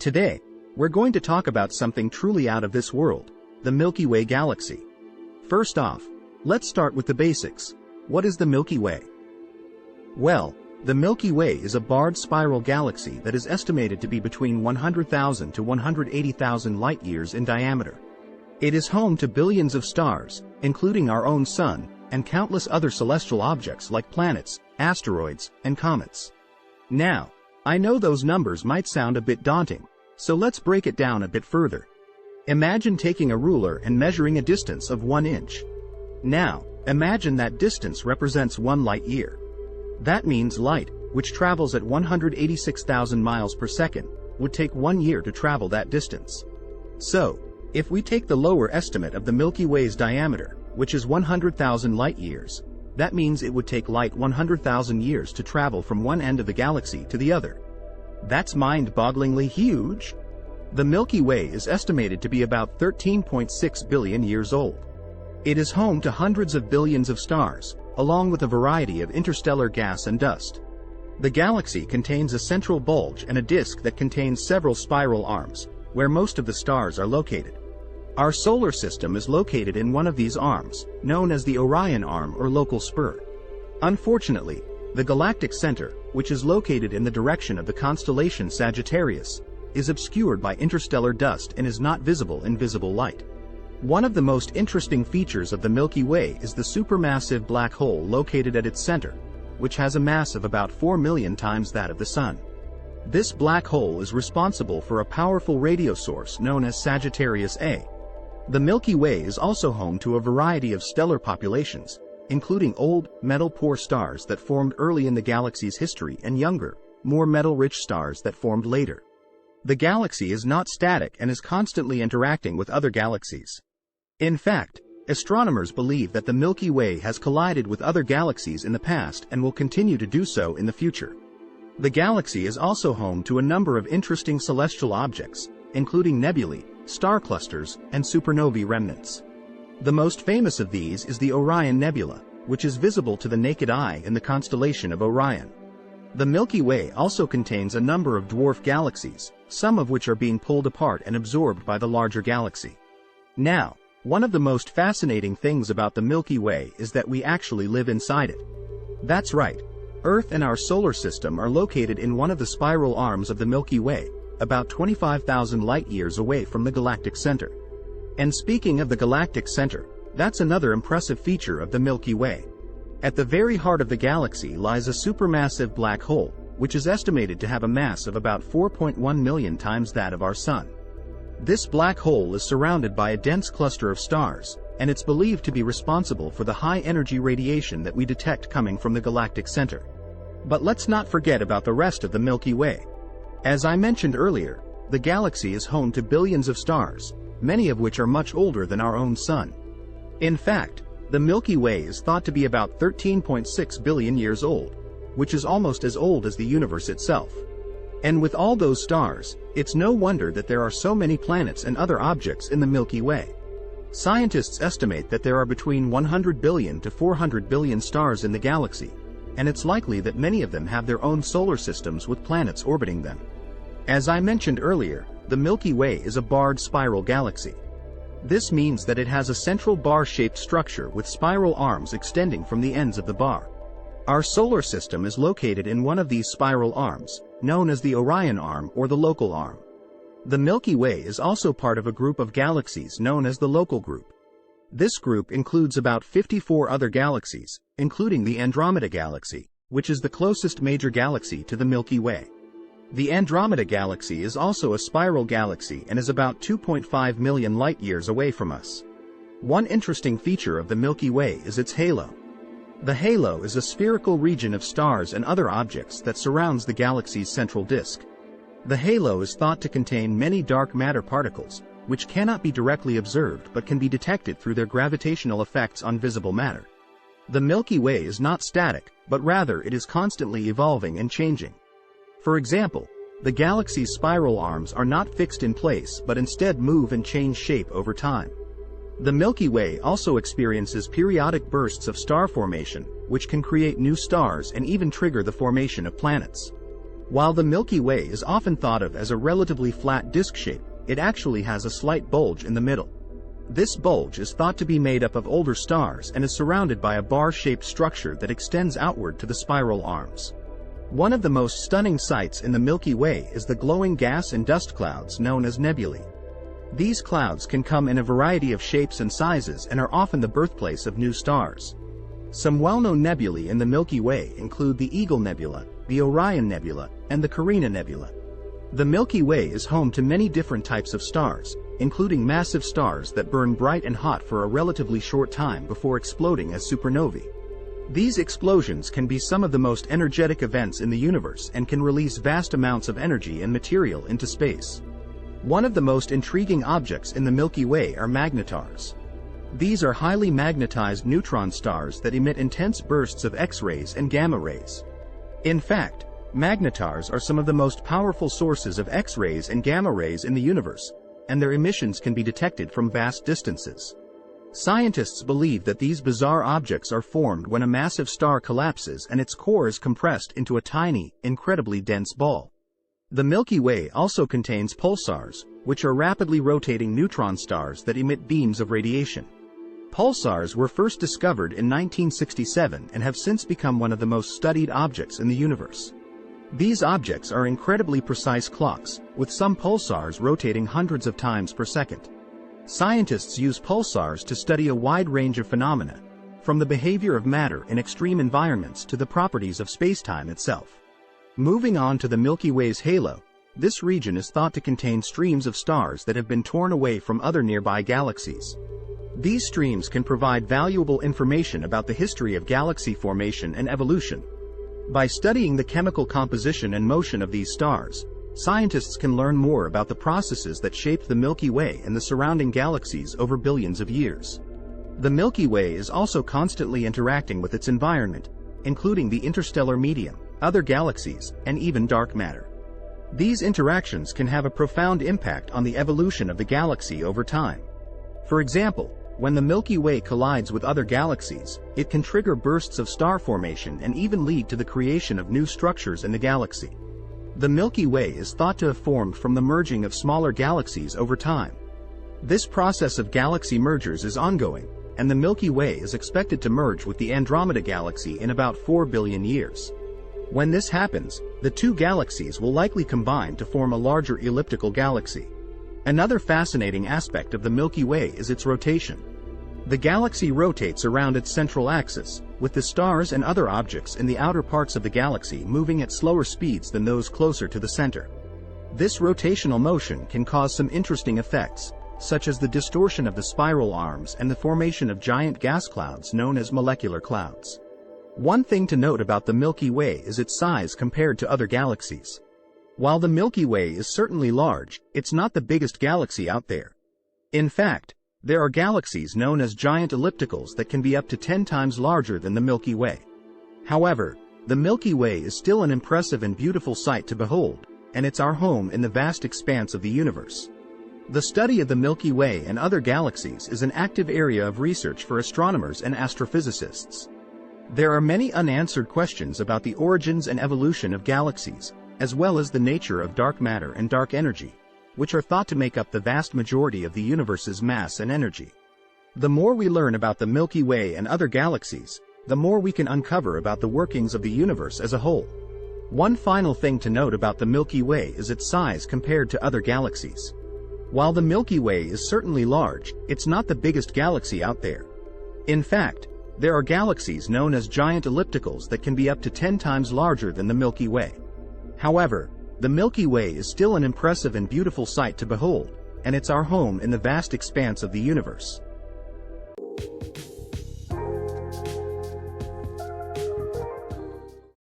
Today, we're going to talk about something truly out of this world, the Milky Way galaxy. First off, let's start with the basics. What is the Milky Way? Well, the Milky Way is a barred spiral galaxy that is estimated to be between 100,000 to 180,000 light-years in diameter. It is home to billions of stars, including our own Sun, and countless other celestial objects like planets, asteroids, and comets. Now, I know those numbers might sound a bit daunting, so let's break it down a bit further. Imagine taking a ruler and measuring a distance of 1 inch. Now, imagine that distance represents 1 light-year. That means light, which travels at 186,000 miles per second, would take 1 year to travel that distance. So, if we take the lower estimate of the Milky Way's diameter, which is 100,000 light-years, that means it would take light 100,000 years to travel from one end of the galaxy to the other. That's mind-bogglingly huge. The Milky Way is estimated to be about 13.6 billion years old. It is home to hundreds of billions of stars, along with a variety of interstellar gas and dust. The galaxy contains a central bulge and a disk that contains several spiral arms, where most of the stars are located. Our solar system is located in one of these arms, known as the Orion Arm or local spur. Unfortunately, the galactic center, which is located in the direction of the constellation Sagittarius, is obscured by interstellar dust and is not visible in visible light. One of the most interesting features of the Milky Way is the supermassive black hole located at its center, which has a mass of about 4 million times that of the Sun. This black hole is responsible for a powerful radio source known as Sagittarius A. The Milky Way is also home to a variety of stellar populations, including old, metal-poor stars that formed early in the galaxy's history and younger, more metal-rich stars that formed later. The galaxy is not static and is constantly interacting with other galaxies. In fact, astronomers believe that the Milky Way has collided with other galaxies in the past and will continue to do so in the future. The galaxy is also home to a number of interesting celestial objects, including nebulae, star clusters, and supernovae remnants. The most famous of these is the Orion Nebula, which is visible to the naked eye in the constellation of Orion. The Milky Way also contains a number of dwarf galaxies, some of which are being pulled apart and absorbed by the larger galaxy. Now, one of the most fascinating things about the Milky Way is that we actually live inside it. That's right. Earth and our solar system are located in one of the spiral arms of the Milky Way, about 25,000 light-years away from the galactic center. And speaking of the galactic center, that's another impressive feature of the Milky Way. At the very heart of the galaxy lies a supermassive black hole, which is estimated to have a mass of about 4.1 million times that of our Sun. This black hole is surrounded by a dense cluster of stars, and it's believed to be responsible for the high-energy radiation that we detect coming from the galactic center. But let's not forget about the rest of the Milky Way. As I mentioned earlier, the galaxy is home to billions of stars, many of which are much older than our own Sun. In fact, the Milky Way is thought to be about 13.6 billion years old, which is almost as old as the universe itself. And with all those stars, it's no wonder that there are so many planets and other objects in the Milky Way. Scientists estimate that there are between 100 billion to 400 billion stars in the galaxy, and it's likely that many of them have their own solar systems with planets orbiting them. As I mentioned earlier, the Milky Way is a barred spiral galaxy. This means that it has a central bar-shaped structure with spiral arms extending from the ends of the bar. Our solar system is located in one of these spiral arms, known as the Orion Arm or the local arm. The Milky Way is also part of a group of galaxies known as the local group. This group includes about 54 other galaxies, including the Andromeda Galaxy, which is the closest major galaxy to the Milky Way. The Andromeda Galaxy is also a spiral galaxy and is about 2.5 million light-years away from us. One interesting feature of the Milky Way is its halo. The halo is a spherical region of stars and other objects that surrounds the galaxy's central disk. The halo is thought to contain many dark matter particles, which cannot be directly observed but can be detected through their gravitational effects on visible matter. The Milky Way is not static, but rather it is constantly evolving and changing. For example, the galaxy's spiral arms are not fixed in place but instead move and change shape over time. The Milky Way also experiences periodic bursts of star formation, which can create new stars and even trigger the formation of planets. While the Milky Way is often thought of as a relatively flat disk shape, it actually has a slight bulge in the middle. This bulge is thought to be made up of older stars and is surrounded by a bar-shaped structure that extends outward to the spiral arms. One of the most stunning sights in the Milky Way is the glowing gas and dust clouds known as nebulae. These clouds can come in a variety of shapes and sizes and are often the birthplace of new stars. Some well-known nebulae in the Milky Way include the Eagle Nebula, the Orion Nebula, and the Carina Nebula. The Milky Way is home to many different types of stars, including massive stars that burn bright and hot for a relatively short time before exploding as supernovae. These explosions can be some of the most energetic events in the universe and can release vast amounts of energy and material into space. One of the most intriguing objects in the Milky Way are magnetars. These are highly magnetized neutron stars that emit intense bursts of X-rays and gamma rays. In fact, magnetars are some of the most powerful sources of X-rays and gamma rays in the universe, and their emissions can be detected from vast distances. Scientists believe that these bizarre objects are formed when a massive star collapses and its core is compressed into a tiny, incredibly dense ball. The Milky Way also contains pulsars, which are rapidly rotating neutron stars that emit beams of radiation. Pulsars were first discovered in 1967 and have since become one of the most studied objects in the universe. These objects are incredibly precise clocks, with some pulsars rotating hundreds of times per second. Scientists use pulsars to study a wide range of phenomena, from the behavior of matter in extreme environments to the properties of spacetime itself. Moving on to the Milky Way's halo, this region is thought to contain streams of stars that have been torn away from other nearby galaxies. These streams can provide valuable information about the history of galaxy formation and evolution. By studying the chemical composition and motion of these stars, scientists can learn more about the processes that shaped the Milky Way and the surrounding galaxies over billions of years. The Milky Way is also constantly interacting with its environment, including the interstellar medium, other galaxies, and even dark matter. These interactions can have a profound impact on the evolution of the galaxy over time. For example, when the Milky Way collides with other galaxies, it can trigger bursts of star formation and even lead to the creation of new structures in the galaxy. The Milky Way is thought to have formed from the merging of smaller galaxies over time. This process of galaxy mergers is ongoing, and the Milky Way is expected to merge with the Andromeda Galaxy in about 4 billion years. When this happens, the two galaxies will likely combine to form a larger elliptical galaxy. Another fascinating aspect of the Milky Way is its rotation. The galaxy rotates around its central axis, with the stars and other objects in the outer parts of the galaxy moving at slower speeds than those closer to the center. This rotational motion can cause some interesting effects, such as the distortion of the spiral arms and the formation of giant gas clouds known as molecular clouds. One thing to note about the Milky Way is its size compared to other galaxies. While the Milky Way is certainly large, it's not the biggest galaxy out there. In fact, there are galaxies known as giant ellipticals that can be up to 10 times larger than the Milky Way. However, the Milky Way is still an impressive and beautiful sight to behold, and it's our home in the vast expanse of the universe. The study of the Milky Way and other galaxies is an active area of research for astronomers and astrophysicists. There are many unanswered questions about the origins and evolution of galaxies, as well as the nature of dark matter and dark energy, which are thought to make up the vast majority of the universe's mass and energy. The more we learn about the Milky Way and other galaxies, the more we can uncover about the workings of the universe as a whole. One final thing to note about the Milky Way is its size compared to other galaxies. While the Milky Way is certainly large, it's not the biggest galaxy out there. In fact, there are galaxies known as giant ellipticals that can be up to 10 times larger than the Milky Way. However, the Milky Way is still an impressive and beautiful sight to behold, and it's our home in the vast expanse of the universe.